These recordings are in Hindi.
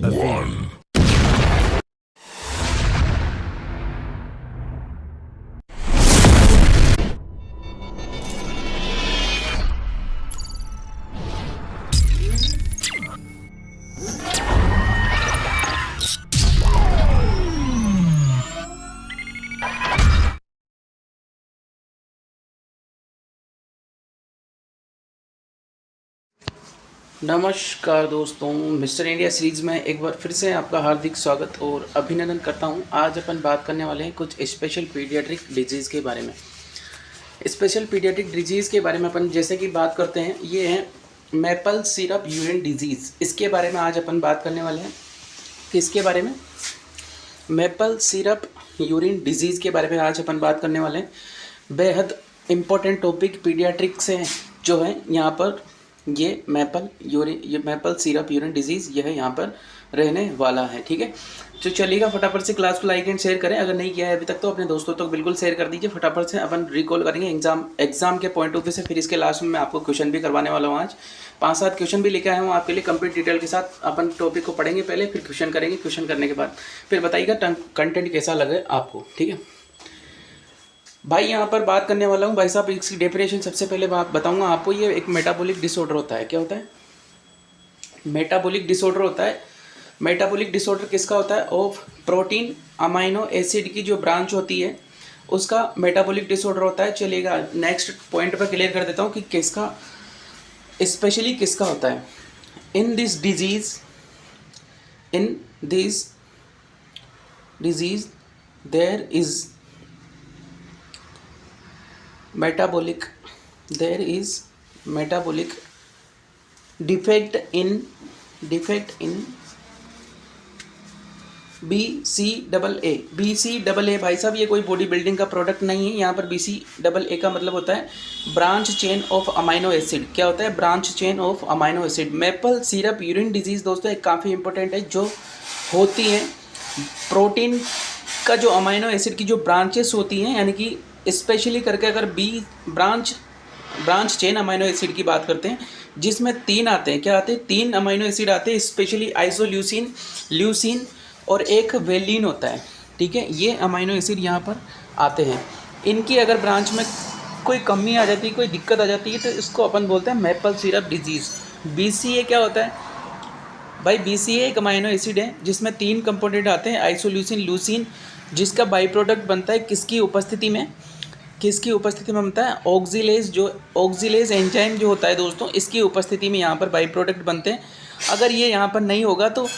1. नमस्कार दोस्तों, मिस्टर इंडिया सीरीज़ में एक बार फिर से आपका हार्दिक स्वागत और अभिनंदन करता हूं। आज अपन बात करने वाले हैं कुछ स्पेशल पीडियाट्रिक डिजीज़ के बारे में। स्पेशल पीडियाट्रिक डिजीज़ के बारे में अपन जैसे कि बात करते हैं, ये है मेपल सिरप यूरिन डिजीज़। इसके बारे में आज अपन बात करने वाले हैं। किसके बारे में? मेपल सिरप यूरिन डिजीज़ के बारे में आज अपन बात करने वाले हैं। बेहद इम्पोर्टेंट टॉपिक पीडियाट्रिक से जो है यहाँ पर ये मेपल सिरप यूरिन डिजीज़ यह यहाँ पर रहने वाला है। ठीक है, तो चलिएगा फटाफट से क्लास को लाइक एंड शेयर करें। अगर नहीं किया है अभी तक तो अपने दोस्तों तक बिल्कुल शेयर कर दीजिए। फटाफट से अपन रिकॉल करेंगे एग्जाम के पॉइंट ऑफ व्यू से। फिर इसके लास्ट में मैं आपको क्वेश्चन भी करवाने वाला हूँ। आज 5-7 क्वेश्चन भी लेके आया हूँ आपके लिए कंप्लीट डिटेल के साथ। अपन टॉपिक को पढ़ेंगे पहले, फिर क्वेश्चन करेंगे। क्वेश्चन करने के बाद फिर बताइएगा कंटेंट कैसा लगे आपको। ठीक है भाई, यहाँ पर बात करने वाला हूँ भाई साहब, इसकी डेफिनेशन सबसे पहले बात बताऊँगा आपको। ये एक मेटाबॉलिक डिसऑर्डर होता है। क्या होता है? मेटाबॉलिक डिसऑर्डर होता है। मेटाबॉलिक डिसऑर्डर किसका होता है? ऑफ प्रोटीन अमाइनो एसिड की जो ब्रांच होती है उसका मेटाबॉलिक डिसऑर्डर होता है। चलिएगा नेक्स्ट पॉइंट पर क्लियर कर देता हूँ कि किसका स्पेशली किसका होता है। In this disease there is metabolic defect in BCAA भाई साहब, ये कोई बॉडी बिल्डिंग का प्रोडक्ट नहीं है। यहाँ पर BCAA का मतलब होता है branch chain of amino acid. क्या होता है? Branch chain of amino acid. Maple syrup urine disease दोस्तों एक काफ़ी इंपॉर्टेंट है, जो होती है प्रोटीन का जो अमाइनो एसिड की जो ब्रांचेस होती हैं, यानी कि स्पेशली करके अगर ब्रांच चेन अमाइनो एसिड की बात करते हैं, जिसमें 3 आते हैं। क्या आते हैं? 3 अमाइनो एसिड आते हैं, स्पेशली आइसोल्यूसिन, ल्यूसिन और एक वेलिन होता है। ठीक है, ये अमाइनो एसिड यहाँ पर आते हैं। इनकी अगर ब्रांच में कोई कमी आ जाती है, कोई दिक्कत आ जाती है, तो इसको अपन बोलते हैं मेपल सिरप डिजीज़। BCA क्या होता है भाई? BCA एक अमाइनो एसिड है जिसमें 3 कंपोनेंट आते हैं, आइसोल्यूसिन, ल्यूसिन, जिसका बाई प्रोडक्ट बनता है किसकी उपस्थिति में बनता है? ऑक्सीलेज एंजाइम जो होता है दोस्तों, इसकी उपस्थिति में यहाँ पर बाई प्रोडक्ट बनते हैं। अगर ये यहाँ पर नहीं होगा तो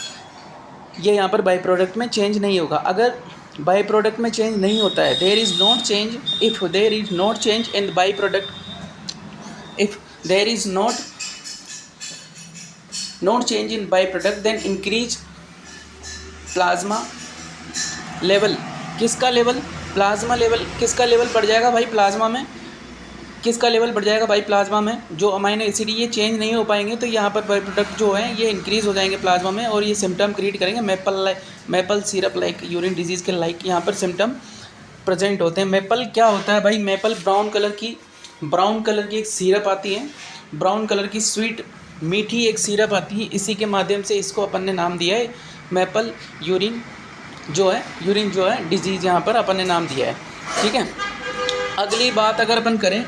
ये यहाँ पर बाई प्रोडक्ट में चेंज नहीं होगा। अगर बाई प्रोडक्ट में चेंज नहीं होता है, there is not change in by product, if there is not change in by product, then increase plasma level. किसका लेवल? Plasma level. किसका लेवल बढ़ जाएगा भाई? प्लाज्मा में। किसका लेवल बढ़ जाएगा भाई? प्लाज्मा में। जो अमाइनो एसिड ये चेंज नहीं हो पाएंगे तो यहाँ पर बाई प्रोडक्ट जो है ये इंक्रीज़ हो जाएंगे प्लाज्मा में, और ये सिम्टम क्रिएट करेंगे maple syrup like urine disease के लाइक यहाँ पर सिम्टम प्रेजेंट होते हैं। मेपल क्या होता है भाई? मेपल ब्राउन कलर की एक सिरप आती है, ब्राउन कलर की स्वीट मीठी एक सिरप आती है। इसी के माध्यम से इसको अपन ने नाम दिया है मेपल यूरिन जो है डिजीज़, यहाँ पर अपन ने नाम दिया है। ठीक है, अगली बात अगर अपन करें,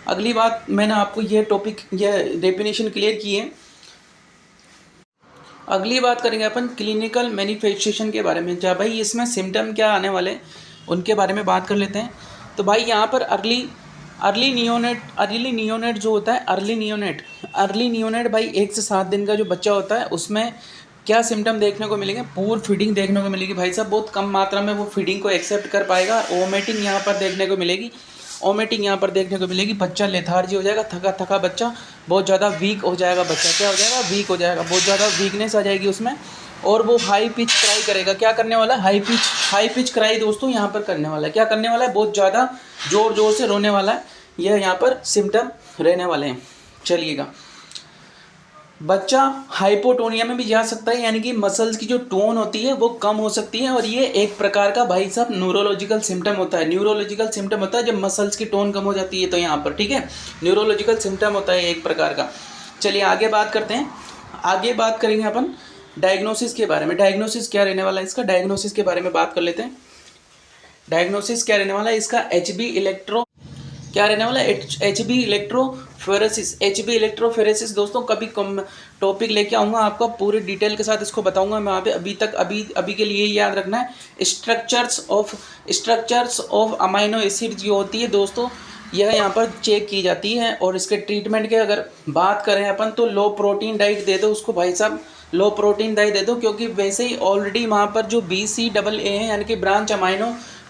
अगली बात मैंने आपको ये टॉपिक यह डेफिनेशन क्लियर की है। अगली बात करेंगे अपन क्लिनिकल मैनिफेस्टेशन के बारे में। जहाँ भाई इसमें सिम्टम क्या आने वाले उनके बारे में बात कर लेते हैं। तो भाई यहाँ पर अर्ली नियोनेट जो होता है, अर्ली नियोनेट भाई 1 से 7 दिन का जो बच्चा होता है, उसमें क्या सिम्टम देखने को मिलेंगे? पूर फीडिंग देखने को मिलेगी भाई साहब। बहुत कम मात्रा में वो फीडिंग को एक्सेप्ट कर पाएगा। वोमिटिंग यहाँ पर देखने को मिलेगी। बच्चा लेथार्जी हो जाएगा, थका बच्चा, बहुत ज़्यादा वीक हो जाएगा बच्चा। क्या हो जाएगा? वीक हो जाएगा, बहुत ज़्यादा वीकनेस आ जाएगी उसमें, और वो हाई पिच क्राई करेगा। क्या करने वाला है? हाई पिच क्राई दोस्तों यहाँ पर करने वाला है। क्या करने वाला है? बहुत ज़्यादा ज़ोर से रोने वाला है। यह यहाँ पर सिम्टम रहने वाले हैं। चलिएगा, बच्चा हाइपोटोनिया में भी जा सकता है, यानी कि मसल्स की जो टोन होती है वो कम हो सकती है, और ये एक प्रकार का भाई साहब न्यूरोलॉजिकल सिम्टम होता है। जब मसल्स की टोन कम हो जाती है तो यहाँ पर, ठीक है, न्यूरोलॉजिकल सिम्टम होता है एक प्रकार का। चलिए आगे बात करते हैं। आगे बात करेंगे अपन डायग्नोसिस के बारे में, डायग्नोसिस क्या रहने वाला है इसका, डायग्नोसिस के बारे में बात कर लेते हैं। डायग्नोसिस क्या रहने वाला है इसका, एचबी इलेक्ट्रो क्या रहने वाला है, एचबी इलेक्ट्रोफोरेसिस। एचबी इलेक्ट्रोफोरेसिस दोस्तों कभी कम टॉपिक लेके आऊँगा आपका पूरी डिटेल के साथ, इसको बताऊँगा मैं वहाँ पे। अभी के लिए याद रखना है स्ट्रक्चर्स ऑफ अमाइनो एसिड जो होती है दोस्तों, यह यहाँ पर चेक की जाती है। और इसके ट्रीटमेंट के अगर बात करें अपन तो लो प्रोटीन डाइट दे दो उसको भाई साहब, लो प्रोटीन डाइट दे दो, क्योंकि वैसे ही ऑलरेडी वहाँ पर जो BCAA है यानी कि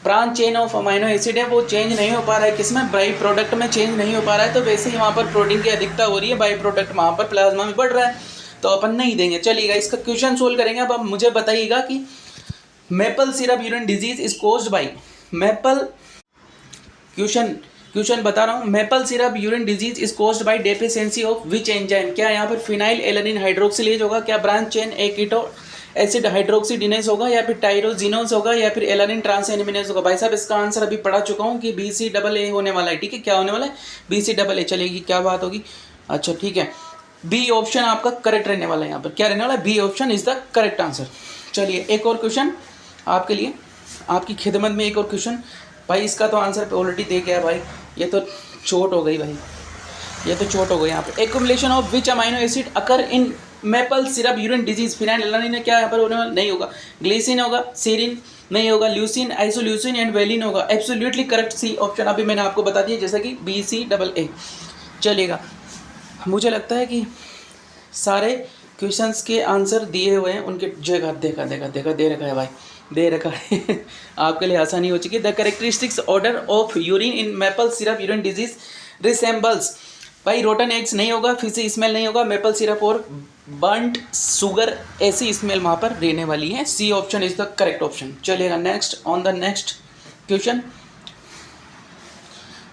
branch chain of amino acid है वो चेंज नहीं हो पा रहा है, किसमें, बाई प्रोडक्ट में चेंज नहीं हो पा रहा है। तो वैसे ही वहाँ पर प्रोटीन की अधिकता हो रही है, बाई प्रोडक्ट वहाँ पर प्लाज्मा में बढ़ रहा है, तो अपन नहीं देंगे। चलिएगा इसका क्वेश्चन सोल्व करेंगे। अब आप मुझे बताइएगा कि maple syrup urine disease is caused by maple, question बता रहा हूँ, maple syrup urine disease is caused by deficiency of which enzyme. क्या यहाँ पर फिनाइल एलानिन हाइड्रोक्सिलेज होगा, क्या ब्रांच चेन एकीटो एसिड हाइड्रोक्सीडिनेज होगा, या फिर टायरोजिनोज होगा, या फिर एलानिन ट्रांसएमिनेज होगा। भाई साहब इसका आंसर अभी पढ़ा चुका हूँ कि BCAA होने वाला है। ठीक है, क्या होने वाला है, BCAA। चलेगी, क्या बात होगी, अच्छा ठीक है, बी ऑप्शन आपका करेक्ट रहने वाला है। यहाँ पर क्या रहने वाला है, B option is the correct answer. चलिए एक और क्वेश्चन आपके लिए, आपकी खिदमत में एक और क्वेश्चन। भाई इसका तो आंसर ऑलरेडी दे गया भाई, ये तो चोट हो गई भाई, ये तो चोट हो गई यहाँ पे। Accumulation of which amino acid occur in maple syrup urine disease. Phenyl alanine क्या यहाँ पर होने वाला, नहीं होगा। ग्लिसिन होगा, सेरिन नहीं होगा, ल्यूसिन, आइसोल्यूसिन एंड वेलिन होगा। एब्सोल्युटली करेक्ट सी ऑप्शन अभी मैंने आपको बता दिया, जैसा कि BCAA। चलेगा, मुझे लगता है कि सारे क्वेश्चंस के आंसर दिए हुए हैं उनके जगह, देखा दे रखा है भाई, दे रखा है आपके लिए आसानी हो चुकी है। The characteristics order of urine in maple syrup urine disease resembles. भाई रोटन एग्स नहीं होगा, फिशी स्मेल नहीं होगा, मेपल सिरप और बर्न्ट शुगर ऐसी स्मेल वहाँ पर रहने वाली है। C option is the correct option. चलिएगा next, on the next question.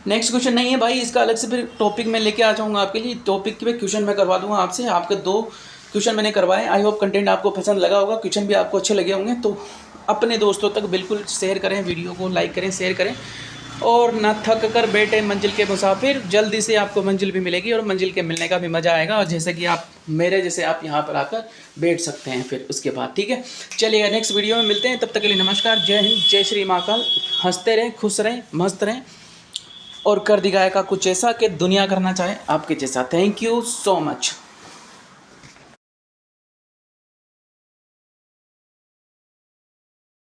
Next question नहीं है भाई, इसका अलग से फिर टॉपिक में लेके आ जाऊँगा आपके लिए। टॉपिक पे क्वेश्चन मैं करवा दूँगा आपसे। आपके 2 क्वेश्चन मैंने करवाए। आई होप कंटेंट आपको पसंद लगा होगा, क्वेश्चन भी आपको अच्छे लगे होंगे। तो अपने दोस्तों तक बिल्कुल शेयर करें, वीडियो को लाइक करें, शेयर करें, और ना थक कर बैठे मंजिल के मुसाफिर, जल्दी से आपको मंजिल भी मिलेगी और मंजिल के मिलने का भी मज़ा आएगा। और जैसे कि आप मेरे जैसे आप यहाँ पर आकर बैठ सकते हैं फिर उसके बाद। ठीक है, चलिएगा नेक्स्ट वीडियो में मिलते हैं, तब तक के लिए नमस्कार, जय हिंद, जय श्री महाकाल। हंसते रहें, खुश रहें, मस्त रहें, और कर दिखाएगा कुछ ऐसा कि दुनिया करना चाहे आपके जैसा। Thank you so much.